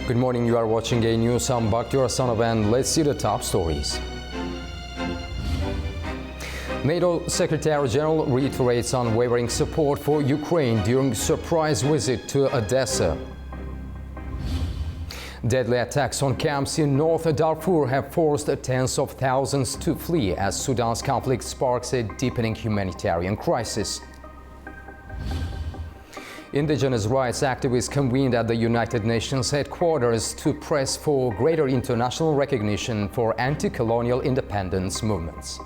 Good morning, you are watching a news. I'm Baku and let's see the top stories. NATO Secretary General reiterates unwavering support for Ukraine during surprise visit to Odessa. Deadly attacks on camps in North Darfur have forced tens of thousands to flee as Sudan's conflict sparks a deepening humanitarian crisis. Indigenous rights activists convened at the United Nations headquarters to press for greater international recognition for anti-colonial independence movements.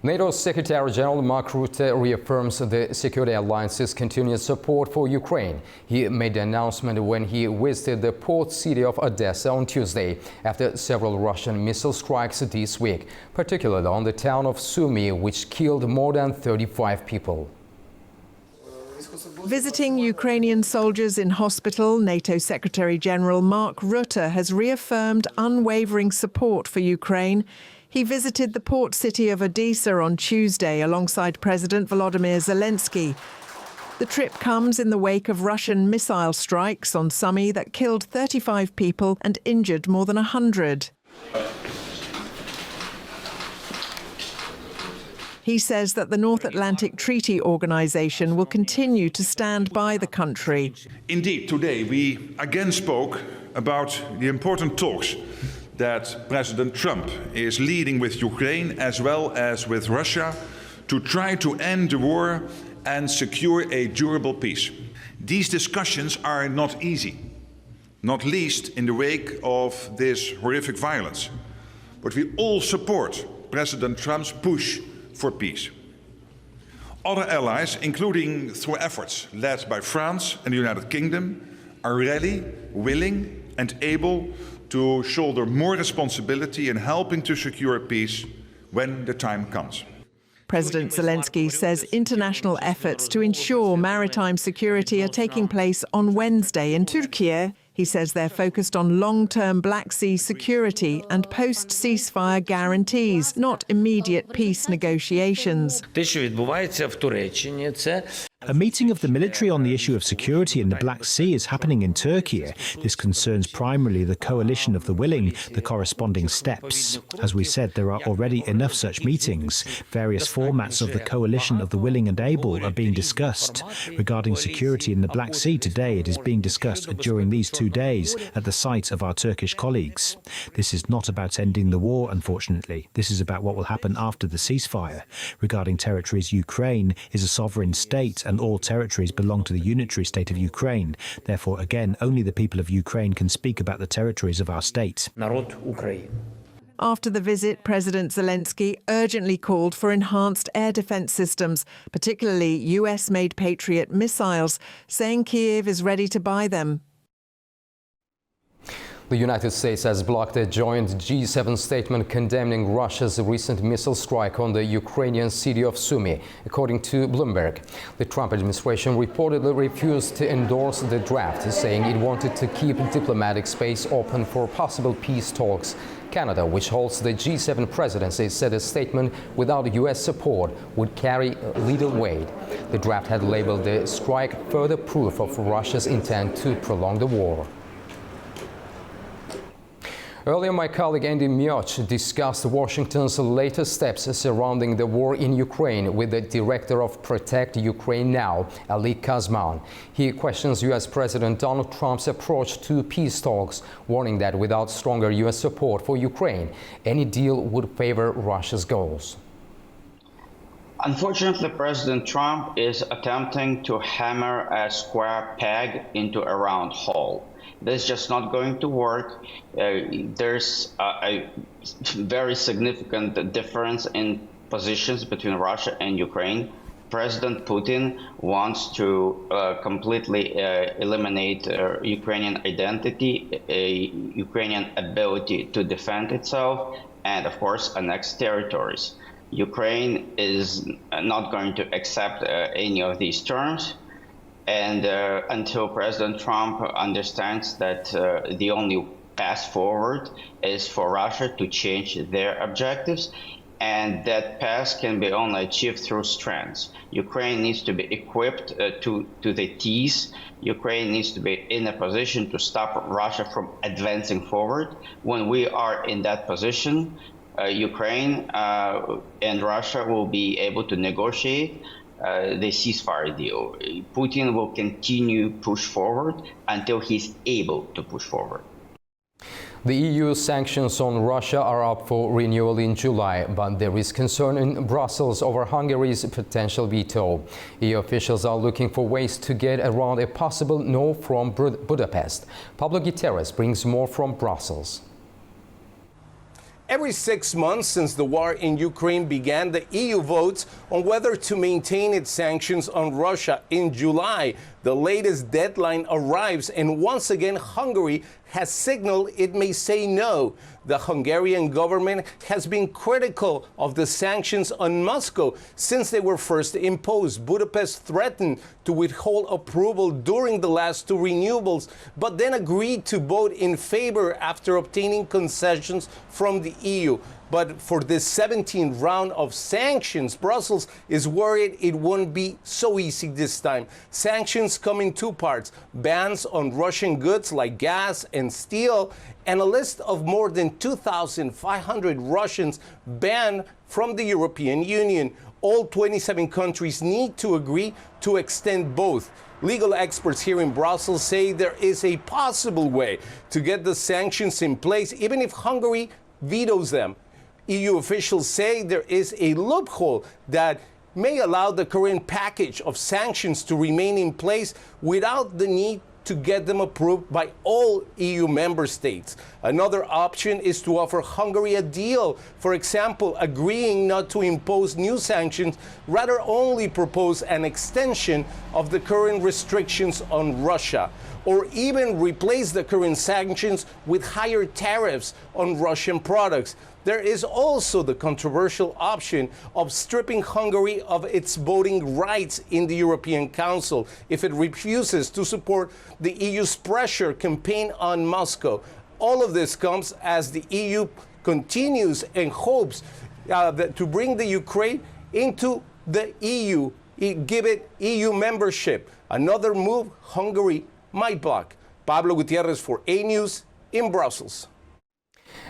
NATO Secretary General Mark Rutte reaffirms the security alliance's continued support for Ukraine. He made the announcement when he visited the port city of Odessa on Tuesday after several Russian missile strikes this week, particularly on the town of Sumy, which killed more than 35 people. Visiting Ukrainian soldiers in hospital, NATO Secretary General Mark Rutte has reaffirmed unwavering support for Ukraine. He visited the port city of Odessa on Tuesday alongside President Volodymyr Zelensky. The trip comes in the wake of Russian missile strikes on Sumy that killed 35 people and injured more than 100. He says that the North Atlantic Treaty Organization will continue to stand by the country. Indeed, today we again spoke about the important talks that President Trump is leading with Ukraine as well as with Russia to try to end the war and secure a durable peace. These discussions are not easy, not least in the wake of this horrific violence. But we all support President Trump's push for peace. Other allies, including through efforts led by France and the United Kingdom, are ready, willing and able to shoulder more responsibility in helping to secure peace when the time comes. President Zelensky says international efforts to ensure maritime security are taking place on Wednesday in Turkey. He says they're focused on long-term Black Sea security and post-ceasefire guarantees, not immediate peace negotiations. A meeting of the military on the issue of security in the Black Sea is happening in Turkey. This concerns primarily the coalition of the willing, the corresponding steps. As we said, there are already enough such meetings. Various formats of the coalition of the willing and able are being discussed. Regarding security in the Black Sea today, it is being discussed during these 2 days at the site of our Turkish colleagues. This is not about ending the war, unfortunately. This is about what will happen after the ceasefire. Regarding territories, Ukraine is a sovereign state and all territories belong to the unitary state of Ukraine. Therefore, again, only the people of Ukraine can speak about the territories of our state. After the visit, President Zelensky urgently called for enhanced air defense systems, particularly US-made Patriot missiles, saying Kyiv is ready to buy them. The United States has blocked a joint G7 statement condemning Russia's recent missile strike on the Ukrainian city of Sumy, according to Bloomberg. The Trump administration reportedly refused to endorse the draft, saying it wanted to keep diplomatic space open for possible peace talks. Canada, which holds the G7 presidency, said a statement without U.S. support would carry little weight. The draft had labeled the strike further proof of Russia's intent to prolong the war. Earlier, my colleague Andy Mioch discussed Washington's latest steps surrounding the war in Ukraine with the director of Protect Ukraine Now, Ali Kazman. He questions U.S. President Donald Trump's approach to peace talks, warning that without stronger U.S. support for Ukraine, any deal would favor Russia's goals. Unfortunately, President Trump is attempting to hammer a square peg into a round hole. This is just not going to work. There's a very significant difference in positions between Russia and Ukraine. President Putin wants to completely eliminate Ukrainian identity, Ukrainian ability to defend itself, and of course annex territories. Ukraine is not going to accept any of these terms. And until President Trump understands that the only path forward is for Russia to change their objectives and that path can be only achieved through strength. Ukraine needs to be equipped to the teeth. Ukraine needs to be in a position to stop Russia from advancing forward. When we are in that position, Ukraine and Russia will be able to negotiate the ceasefire deal. Putin will continue push forward until he's able to push forward. The EU sanctions on Russia are up for renewal in July, but there is concern in Brussels over Hungary's potential veto. EU officials are looking for ways to get around a possible no from Budapest. Pablo Guterres brings more from Brussels. Every 6 months since the war in Ukraine began, the EU votes on whether to maintain its sanctions on Russia. In July, the latest deadline arrives, and once again, Hungary has signaled it may say no. The Hungarian government has been critical of the sanctions on Moscow since they were first imposed. Budapest threatened to withhold approval during the last two renewals, but then agreed to vote in favor after obtaining concessions from the EU. But for this 17th round of sanctions, Brussels is worried it won't be so easy this time. Sanctions come in two parts: bans on Russian goods like gas and steel, and a list of more than 2,500 Russians banned from the European Union. All 27 countries need to agree to extend both. Legal experts here in Brussels say there is a possible way to get the sanctions in place, even if Hungary vetoes them. EU officials say there is a loophole that may allow the current package of sanctions to remain in place without the need to get them approved by all EU member states. Another option is to offer Hungary a deal, for example, agreeing not to impose new sanctions, rather only propose an extension of the current restrictions on Russia, or even replace the current sanctions with higher tariffs on Russian products. There is also the controversial option of stripping Hungary of its voting rights in the European Council if it refuses to support the EU's pressure campaign on Moscow. All of this comes as the EU continues and hopes to bring the Ukraine into the EU, give it EU membership. Another move Hungary might block. Pablo Gutierrez for A News in Brussels.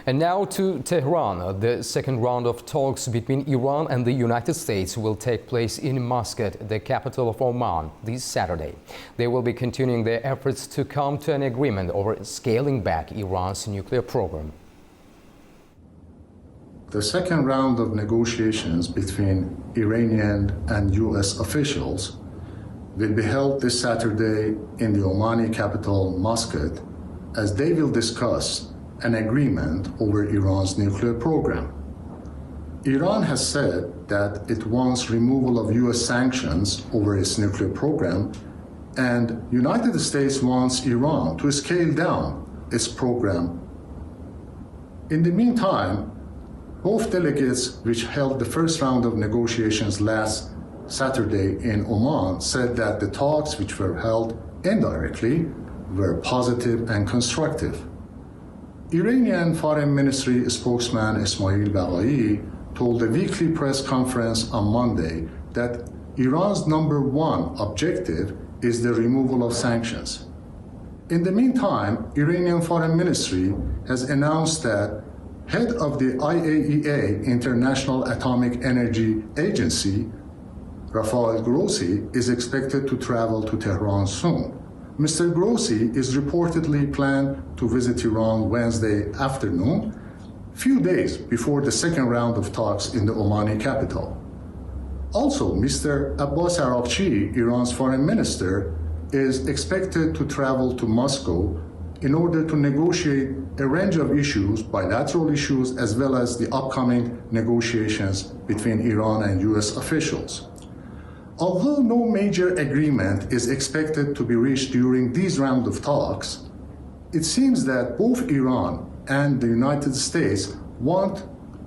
And now to Tehran. The second round of talks between Iran and the United States will take place in Muscat, the capital of Oman, this Saturday. They will be continuing their efforts to come to an agreement over scaling back Iran's nuclear program. The second round of negotiations between Iranian and U.S. officials will be held this Saturday in the Omani capital, Muscat, as they will discuss an agreement over Iran's nuclear program. Iran has said that it wants removal of U.S. sanctions over its nuclear program, and United States wants Iran to scale down its program. In the meantime, both delegates which held the first round of negotiations last Saturday in Oman said that the talks which were held indirectly were positive and constructive. Iranian Foreign Ministry spokesman Ismail Baghai told a weekly press conference on Monday that Iran's #1 objective is the removal of sanctions. In the meantime, Iranian Foreign Ministry has announced that head of the IAEA, International Atomic Energy Agency, Rafael Grossi, is expected to travel to Tehran soon. Mr. Grossi is reportedly planned to visit Iran Wednesday afternoon, few days before the second round of talks in the Omani capital. Also, Mr. Abbas Araghchi, Iran's foreign minister, is expected to travel to Moscow in order to negotiate a range of issues, bilateral issues, as well as the upcoming negotiations between Iran and U.S. officials. Although no major agreement is expected to be reached during these round of talks, it seems that both Iran and the United States want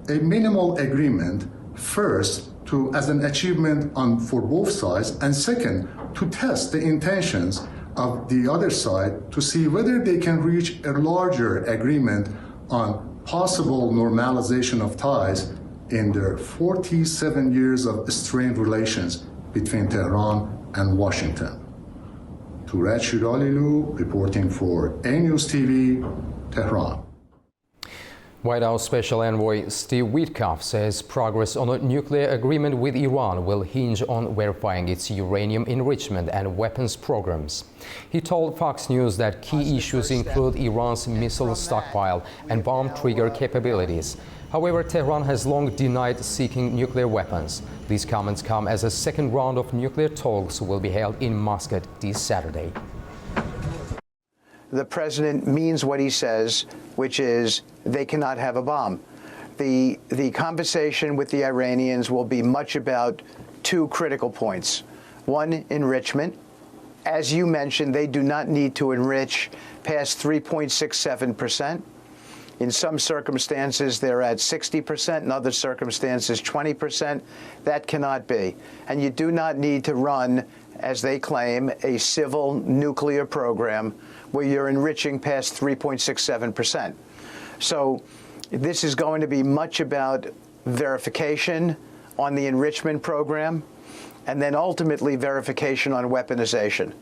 a minimal agreement, first as an achievement for both sides, and second, to test the intentions of the other side to see whether they can reach a larger agreement on possible normalization of ties in their 47 years of strained relations between Tehran and Washington. Turet Shiralilu, reporting for A News TV, Tehran. White House Special Envoy Steve Witkoff says progress on a nuclear agreement with Iran will hinge on verifying its uranium enrichment and weapons programs. He told Fox News that key issues include Iran's missile stockpile and bomb trigger capabilities. However, Tehran has long denied seeking nuclear weapons. These comments come as a second round of nuclear talks will be held in Muscat this Saturday. The president means what he says, which is they cannot have a bomb. The conversation with the Iranians will be much about two critical points. One, enrichment. As you mentioned, they do not need to enrich past 3.67%. In some circumstances, they're at 60%. In other circumstances, 20%. That cannot be. And you do not need to run, as they claim, a civil nuclear program where you're enriching past 3.67%. So this is going to be much about verification on the enrichment program, and then ultimately verification on weaponization.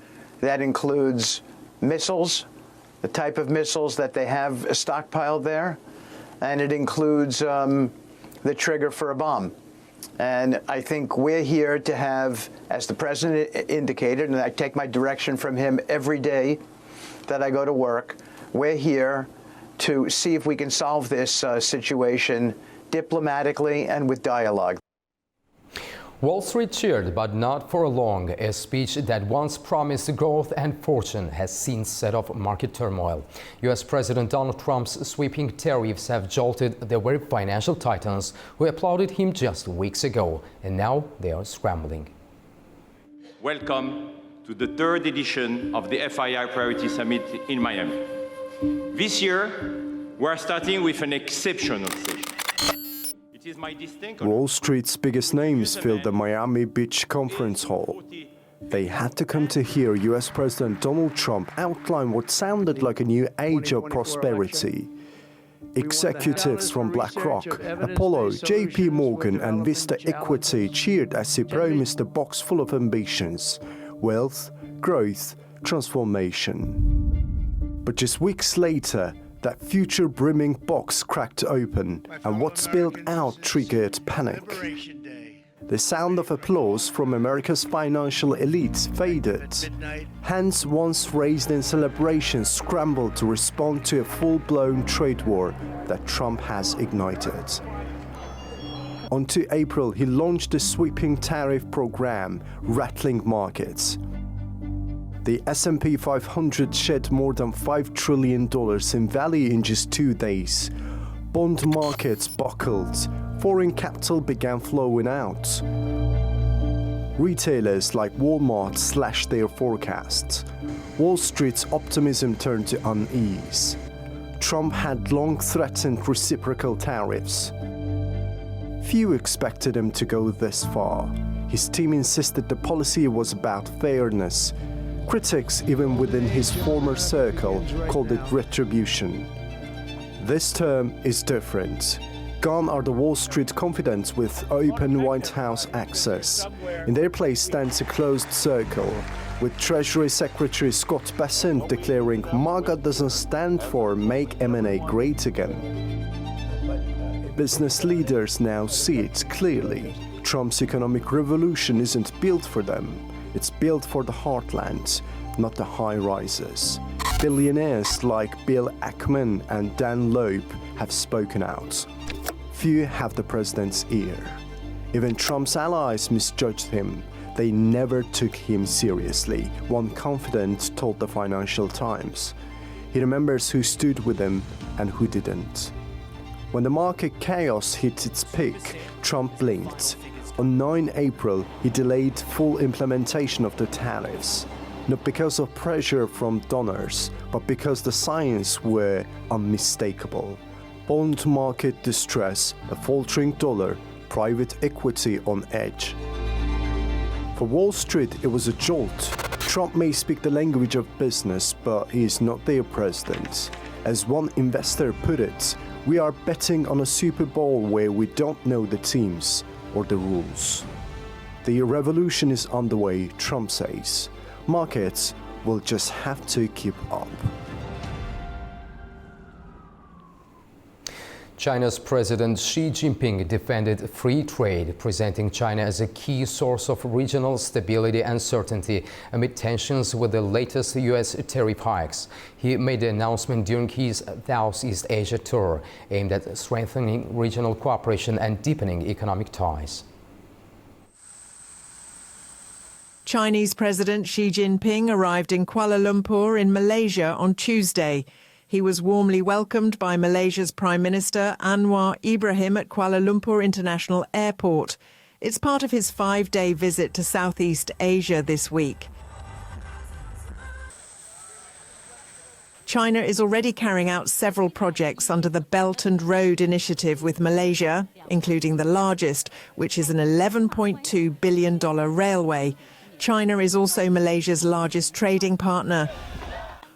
That includes missiles, the type of missiles that they have stockpiled there, and it includes the trigger for a bomb. And I think we're here to have, as the president indicated, and I take my direction from him every day that I go to work, we're here to see if we can solve this situation diplomatically and with dialogue. Wall Street cheered, but not for long. A speech that once promised growth and fortune has since set off market turmoil. U.S. President Donald Trump's sweeping tariffs have jolted the very financial titans who applauded him just weeks ago, and now they are scrambling. Welcome to the third edition of the FII Priority Summit in Miami. This year, we are starting with an exceptional session. It is my distinct Wall Street's biggest names filled the Miami Beach Conference Hall. They had to come to hear US President Donald Trump outline what sounded like a new age of prosperity. Executives from BlackRock, Apollo, JP Morgan and Vista Equity cheered as he promised a box full of ambitions: wealth, growth, transformation. But just weeks later, that future-brimming box cracked open, and what spilled out triggered panic. The sound of applause from America's financial elites faded. Hands once raised in celebration scrambled to respond to a full-blown trade war that Trump has ignited. On 2 April, he launched a sweeping tariff program, rattling markets. The S&P 500 shed more than $5 trillion in value in just 2 days. Bond markets buckled. Foreign capital began flowing out. Retailers like Walmart slashed their forecasts. Wall Street's optimism turned to unease. Trump had long threatened reciprocal tariffs. Few expected him to go this far. His team insisted the policy was about fairness. Critics, even within his former circle, called it retribution. This term is different. Gone are the Wall Street confidants with open White House access. In their place stands a closed circle, with Treasury Secretary Scott Bessent declaring MAGA doesn't stand for Make M&A Great Again. Business leaders now see it clearly. Trump's economic revolution isn't built for them. It's built for the heartland, not the high-rises. Billionaires like Bill Ackman and Dan Loeb have spoken out. Few have the president's ear. Even Trump's allies misjudged him. They never took him seriously, one confidant told the Financial Times. He remembers who stood with him and who didn't. When the market chaos hit its peak, Trump blinked. On 9 April, he delayed full implementation of the tariffs, not because of pressure from donors, but because the signs were unmistakable. Bond market distress, a faltering dollar, private equity on edge. For Wall Street, it was a jolt. Trump may speak the language of business, but he is not their president. As one investor put it, We are betting on a Super Bowl where we don't know the teams or the rules. The revolution is on the way, Trump says. Markets will just have to keep up. China's President Xi Jinping defended free trade, presenting China as a key source of regional stability and certainty amid tensions with the latest U.S. tariff hikes. He made the announcement during his Southeast Asia tour, aimed at strengthening regional cooperation and deepening economic ties. Chinese President Xi Jinping arrived in Kuala Lumpur in Malaysia on Tuesday. He was warmly welcomed by Malaysia's Prime Minister Anwar Ibrahim at Kuala Lumpur International Airport. It's part of his 5-day visit to Southeast Asia this week. China is already carrying out several projects under the Belt and Road Initiative with Malaysia, including the largest, which is an $11.2 billion railway. China is also Malaysia's largest trading partner.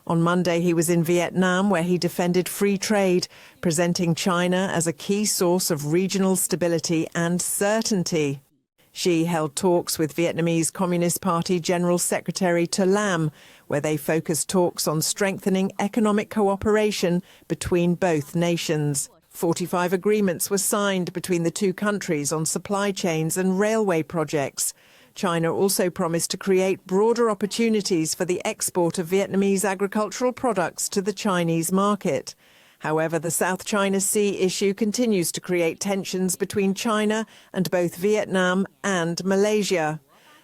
On Monday, he was in Vietnam, where he defended free trade, presenting China as a key source of regional stability and certainty. Xi held talks with Vietnamese Communist Party General Secretary To Lam, where they focused talks on strengthening economic cooperation between both nations. 45 agreements were signed between the two countries on supply chains and railway projects. China also promised to create broader opportunities for the export of Vietnamese agricultural products to the Chinese market. However, the South China Sea issue continues to create tensions between China and both Vietnam and Malaysia.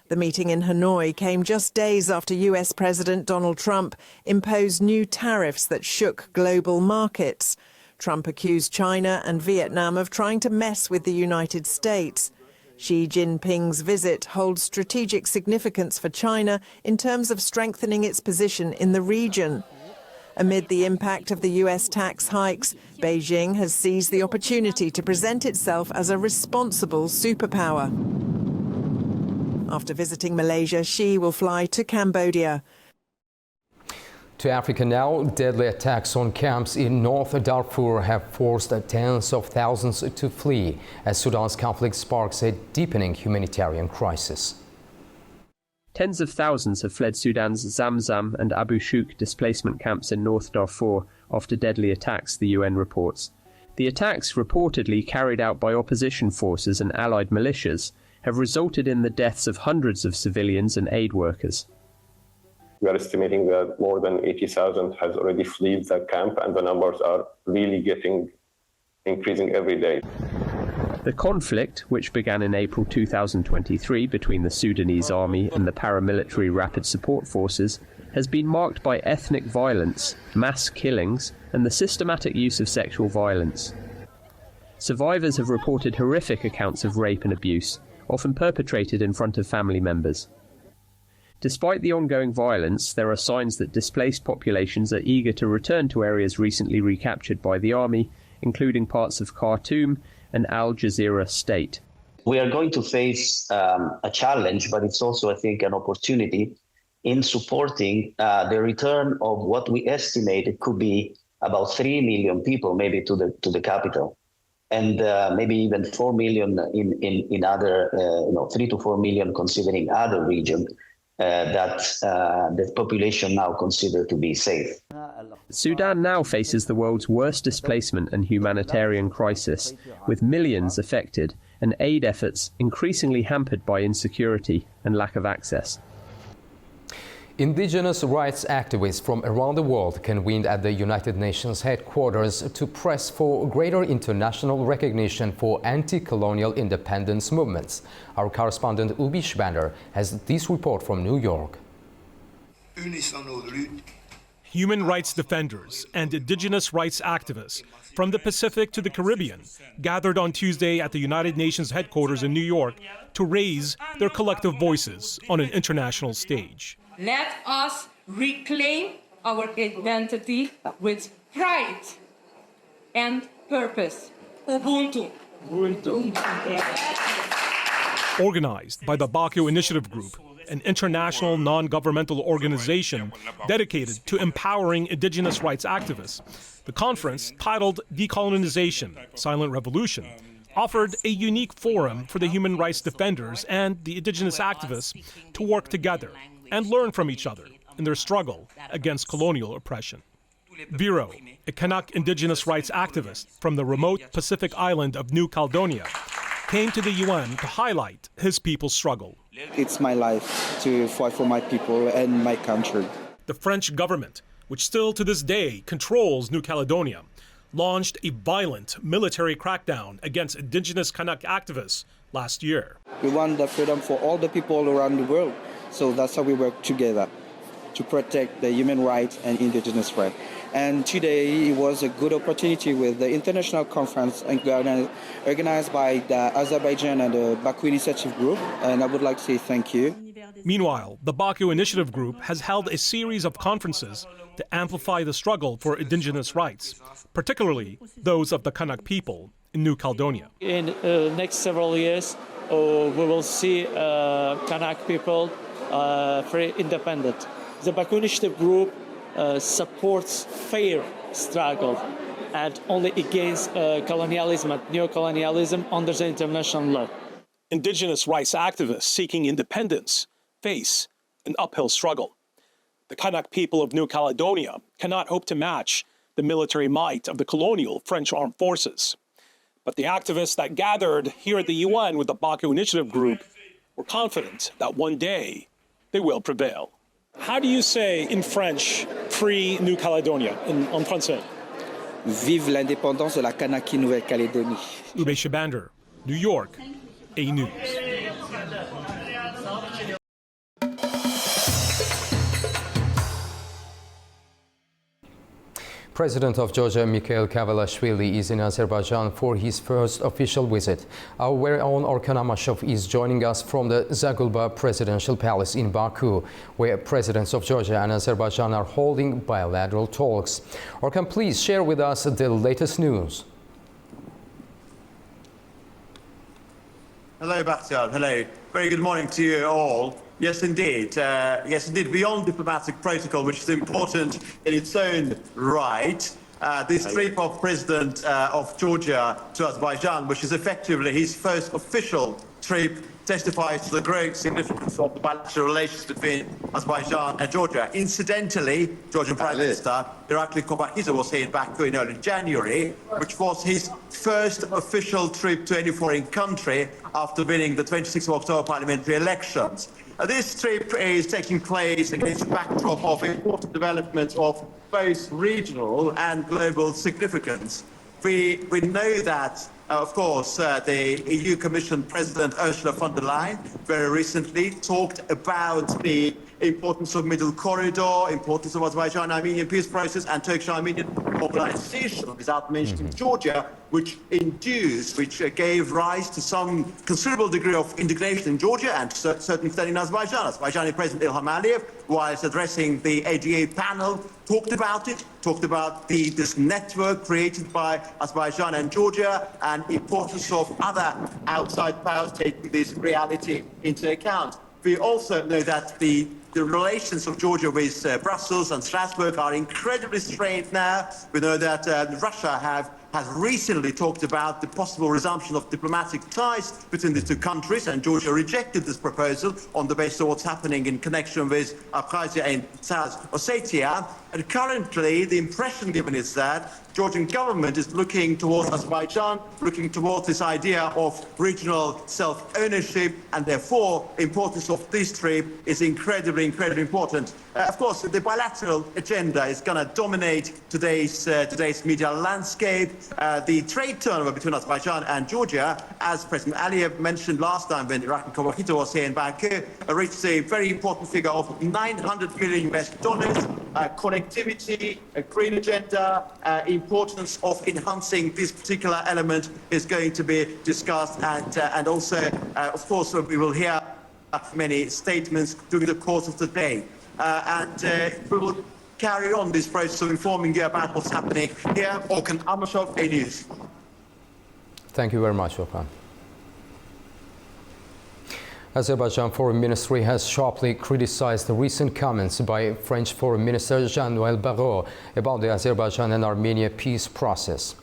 The meeting in Hanoi came just days after US President Donald Trump imposed new tariffs that shook global markets. Trump accused China and Vietnam of trying to mess with the United States. Xi Jinping's visit holds strategic significance for China in terms of strengthening its position in the region. Amid the impact of the US tax hikes, Beijing has seized the opportunity to present itself as a responsible superpower. After visiting Malaysia, Xi will fly to Cambodia. To Africa now, deadly attacks on camps in North Darfur have forced tens of thousands to flee as Sudan's conflict sparks a deepening humanitarian crisis. Tens of thousands have fled Sudan's Zamzam and Abu Shouk displacement camps in North Darfur after deadly attacks, the UN reports. The attacks, reportedly carried out by opposition forces and allied militias, have resulted in the deaths of hundreds of civilians and aid workers. We are estimating that more than 80,000 has already fled the camp, and the numbers are really increasing every day. The conflict, which began in April 2023 between the Sudanese army and the paramilitary Rapid Support Forces, has been marked by ethnic violence, mass killings, and the systematic use of sexual violence. Survivors have reported horrific accounts of rape and abuse, often perpetrated in front of family members. Despite the ongoing violence, there are signs that displaced populations are eager to return to areas recently recaptured by the army, including parts of Khartoum and Al Jazeera state. We are going to face a challenge, but it's also, I think, an opportunity in supporting the return of what we estimate it could be about 3 million people, maybe to the capital, and maybe even 4 million in other, 3 to 4 million considering other regions. That the population now consider to be safe. Sudan now faces the world's worst displacement and humanitarian crisis, with millions affected and aid efforts increasingly hampered by insecurity and lack of access. Indigenous rights activists from around the world convened at the United Nations headquarters to press for greater international recognition for anti-colonial independence movements. Our correspondent Ubi Schbander has this report from New York. Human rights defenders and indigenous rights activists from the Pacific to the Caribbean gathered on Tuesday at the United Nations headquarters in New York to raise their collective voices on an international stage. Let us reclaim our identity with pride and purpose. Ubuntu. Organized by the Baku Initiative Group, an international non-governmental organization dedicated to empowering indigenous rights activists. The conference, titled Decolonization, Silent Revolution, offered a unique forum for the human rights defenders and the indigenous activists to work together and learn from each other in their struggle against colonial oppression. Viro, a Kanak indigenous rights activist from the remote Pacific island of New Caledonia, came to the UN to highlight his people's struggle. It's my life to fight for my people and my country. The French government, which still to this day controls New Caledonia, launched a violent military crackdown against indigenous Kanak activists last year. We want the freedom for all the people around the world, so that's how we work together to protect the human rights and indigenous rights. And today it was a good opportunity with the international conference organized by the Azerbaijan and the Baku Initiative Group, and I would like to say thank you. Meanwhile, the Baku Initiative Group has held a series of conferences to amplify the struggle for indigenous rights, particularly those of the Kanak people in New Caledonia. In the next several years, we will see Kanak people very independent. The Baku Initiative Group supports fair struggle and only against colonialism and neo-colonialism under the international law. Indigenous rights activists seeking independence face an uphill struggle. The Kanak people of New Caledonia cannot hope to match the military might of the colonial French armed forces. But the activists that gathered here at the UN with the Baku Initiative Group were confident that one day they will prevail. How do you say in French, free New Caledonia, en français? Vive l'indépendance de la Kanaki Nouvelle-Calédonie. Ube Shabander, New York, A News. President of Georgia, Mikhail Kavalashvili, is in Azerbaijan for his first official visit. Our very own Orkan Amashov is joining us from the Zagulba Presidential Palace in Baku, where presidents of Georgia and Azerbaijan are holding bilateral talks. Orkan, please share with us the latest news. Hello, Bakhtiar. Hello. Very good morning to you all. Yes, indeed. Yes, indeed. Beyond diplomatic protocol, which is important in its own right, this trip of President of Georgia to Azerbaijan, which is effectively his first official trip, testifies to the great significance of the bilateral relations between Azerbaijan and Georgia. Incidentally, Georgian Prime Minister Irakli Kobakhidze was here in Baku in early January, which was his first official trip to any foreign country after winning the 26th of October parliamentary elections. This trip is taking place against the backdrop of important developments of both regional and global significance. We know that, of course, the EU Commission President Ursula von der Leyen very recently talked about the importance of Middle Corridor, importance of Azerbaijan-Armenian peace process and Turkish-Armenian mobilization, without mentioning Georgia, which gave rise to some considerable degree of indignation in Georgia and to a certain extent in Azerbaijan. Azerbaijani President Ilham Aliyev, whilst addressing the ADA panel, talked about this network created by Azerbaijan and Georgia and the importance of other outside powers taking this reality into account. We also know that the relations of Georgia with Brussels and Strasbourg are incredibly strained now. We know that Russia has recently talked about the possible resumption of diplomatic ties between the two countries, and Georgia rejected this proposal on the basis of what's happening in connection with Abkhazia and South Ossetia. And currently, the impression given is that Georgian government is looking towards Azerbaijan, looking towards this idea of regional self-ownership, and therefore, importance of this trip is incredibly important. Of course, the bilateral agenda is going to dominate today's media landscape. The trade turnover between Azerbaijan and Georgia, as President Aliyev mentioned last time when Irakli Kobakhidze was here in Baku, reached a very important figure of $900 million US. Connectivity, a green agenda, importance of enhancing this particular element is going to be discussed, and also, of course, we will hear many statements during the course of the day. We will carry on this process of informing you about what's happening here. Orkan Amashov, A News. Thank you very much, Orkan. Azerbaijan Foreign Ministry has sharply criticized the recent comments by French Foreign Minister Jean-Noël Barrot about the Azerbaijan and Armenia peace process.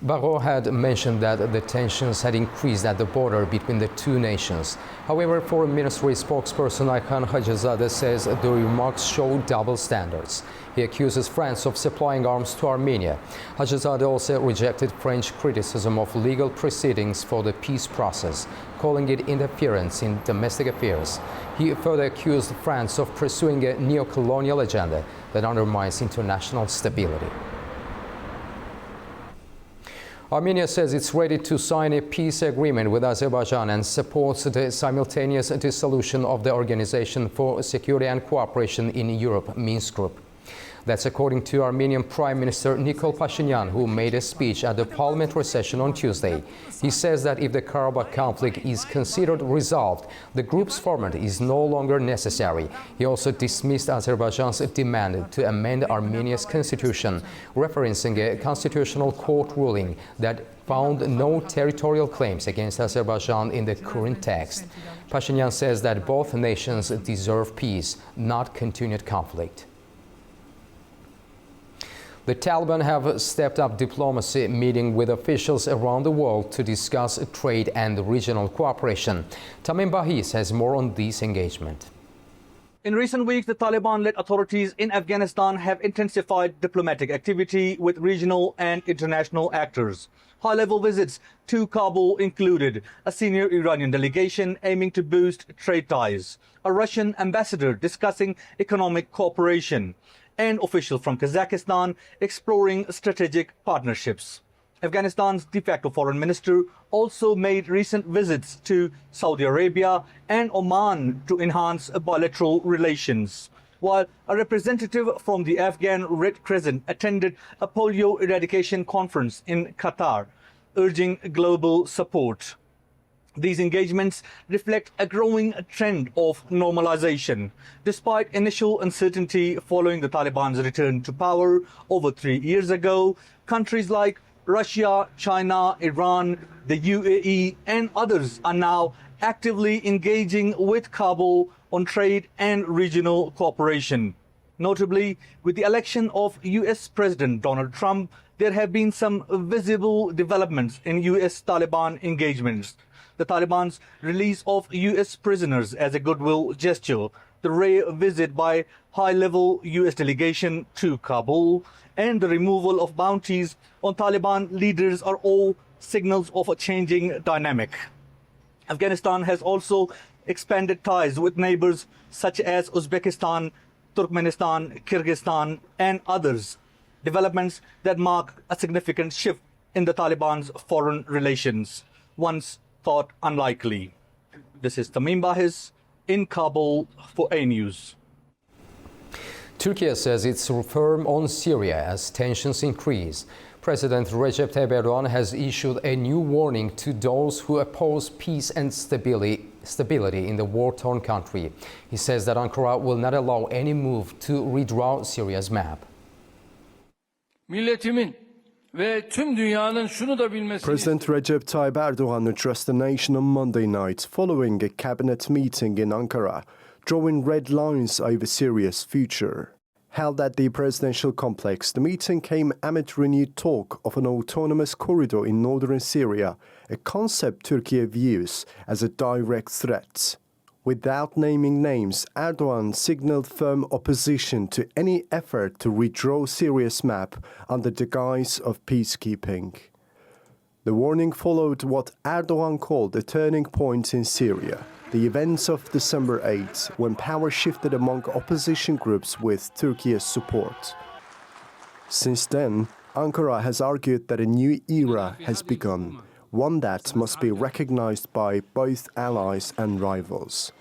Barrot had mentioned that the tensions had increased at the border between the two nations. However, Foreign Ministry spokesperson Ayhan Hajizadeh says the remarks show double standards. He accuses France of supplying arms to Armenia. Hajizadeh also rejected French criticism of legal proceedings for the peace process, calling it interference in domestic affairs. He further accused France of pursuing a neo-colonial agenda that undermines international stability. Armenia says it's ready to sign a peace agreement with Azerbaijan and supports the simultaneous dissolution of the Organization for Security and Cooperation in Europe, Minsk Group. That's according to Armenian Prime Minister Nikol Pashinyan, who made a speech at the parliamentary session on Tuesday. He says that if the Karabakh conflict is considered resolved, the group's format is no longer necessary. He also dismissed Azerbaijan's demand to amend Armenia's constitution, referencing a constitutional court ruling that found no territorial claims against Azerbaijan in the current text. Pashinyan says that both nations deserve peace, not continued conflict. The Taliban have stepped up diplomacy, meeting with officials around the world to discuss trade and regional cooperation. Tamim Bahis has more on this engagement. In recent weeks, the Taliban-led authorities in Afghanistan have intensified diplomatic activity with regional and international actors. High-level visits to Kabul included a senior Iranian delegation aiming to boost trade ties, a Russian ambassador discussing economic cooperation, and officials from Kazakhstan exploring strategic partnerships. Afghanistan's de facto foreign minister also made recent visits to Saudi Arabia and Oman to enhance bilateral relations, while a representative from the Afghan Red Crescent attended a polio eradication conference in Qatar, urging global support. These engagements reflect a growing trend of normalization. Despite initial uncertainty following the Taliban's return to power over 3 years ago, countries like Russia, China, Iran, the UAE, and others are now actively engaging with Kabul on trade and regional cooperation. Notably, with the election of US President Donald Trump, there have been some visible developments in US Taliban engagements. The Taliban's release of US prisoners as a goodwill gesture, the rare visit by high-level US delegation to Kabul, and the removal of bounties on Taliban leaders are all signals of a changing dynamic. Afghanistan has also expanded ties with neighbors such as Uzbekistan, Turkmenistan, Kyrgyzstan, and others, developments that mark a significant shift in the Taliban's foreign relations, once thought unlikely. This is Tamim Bahis in Kabul for A News. Turkey says it's firm on Syria as tensions increase. President Recep Tayyip Erdogan has issued a new warning to those who oppose peace and stability in the war-torn country. He says that Ankara will not allow any move to redraw Syria's map. Milletimin ve tüm dünyanın şunu da bilmesi. President Recep Tayyip Erdogan addressed the nation on Monday night following a cabinet meeting in Ankara, drawing red lines over Syria's future. Held at the presidential complex, the meeting came amid renewed talk of an autonomous corridor in northern Syria, a concept Turkey views as a direct threat. Without naming names, Erdogan signaled firm opposition to any effort to redraw Syria's map under the guise of peacekeeping. The warning followed what Erdogan called a turning point in Syria, the events of December 8, when power shifted among opposition groups with Turkey's support. Since then, Ankara has argued that a new era has begun, one that must be recognized by both allies and rivals.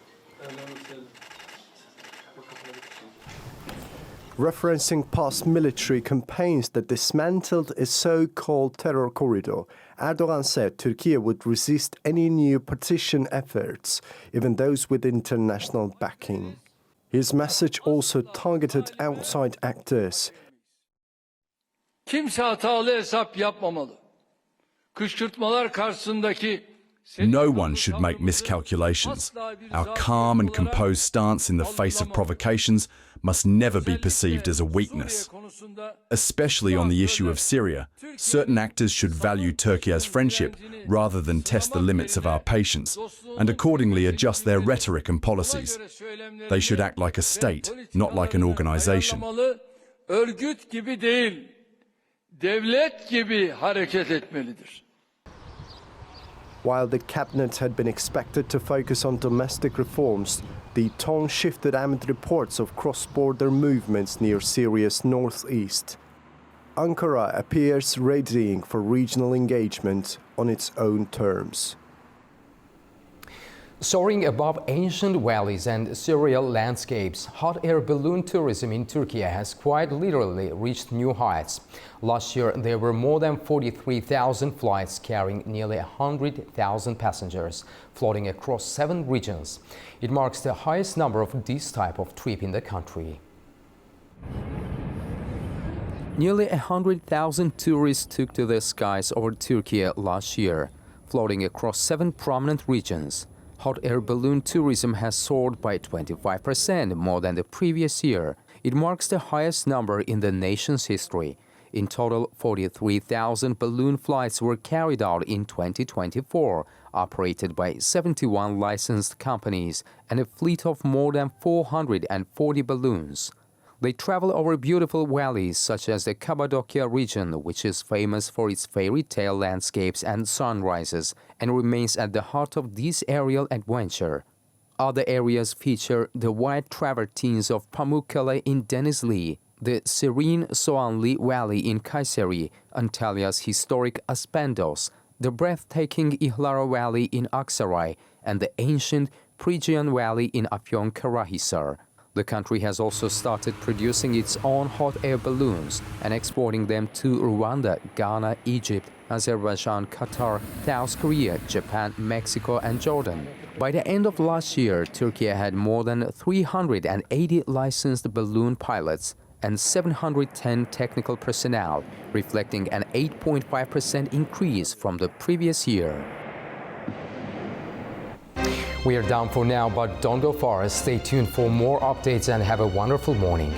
Referencing past military campaigns that dismantled a so-called terror corridor, Erdogan said Turkey would resist any new partition efforts, even those with international backing. His message also targeted outside actors. Kimse hatalı hesap yapmamalı. Kışkırtmalar karşısındaki No one should make miscalculations. Our calm and composed stance in the face of provocations must never be perceived as a weakness. Especially on the issue of Syria, certain actors should value Turkey's friendship rather than test the limits of our patience, and accordingly adjust their rhetoric and policies. They should act like a state, not like an organization. Örgüt gibi değil, devlet gibi hareket etmelidir. While the cabinet had been expected to focus on domestic reforms, the tone shifted amid reports of cross-border movements near Syria's northeast. Ankara appears readying for regional engagement on its own terms. Soaring above ancient valleys and surreal landscapes, hot air balloon tourism in Turkey has quite literally reached new heights. Last year, there were more than 43,000 flights carrying nearly 100,000 passengers, floating across 7 regions. It marks the highest number of this type of trip in the country. Nearly 100,000 tourists took to the skies over Turkey last year, floating across 7 prominent regions. Hot air balloon tourism has soared by 25% more than the previous year. It marks the highest number in the nation's history. In total, 43,000 balloon flights were carried out in 2024, operated by 71 licensed companies and a fleet of more than 440 balloons. They travel over beautiful valleys such as the Cappadocia region, which is famous for its fairy tale landscapes and sunrises, and remains at the heart of this aerial adventure. Other areas feature the white travertines of Pamukkale in Denizli, the serene Soğanlı Valley in Kayseri, Antalya's historic Aspendos, the breathtaking Ihlara Valley in Aksaray, and the ancient Phrygian Valley in Afyonkarahisar. The country has also started producing its own hot air balloons and exporting them to Rwanda, Ghana, Egypt, Azerbaijan, Qatar, South Korea, Japan, Mexico, and Jordan. By the end of last year, Turkey had more than 380 licensed balloon pilots and 710 technical personnel, reflecting an 8.5% increase from the previous year. We are done for now, but don't go far. Stay tuned for more updates and have a wonderful morning.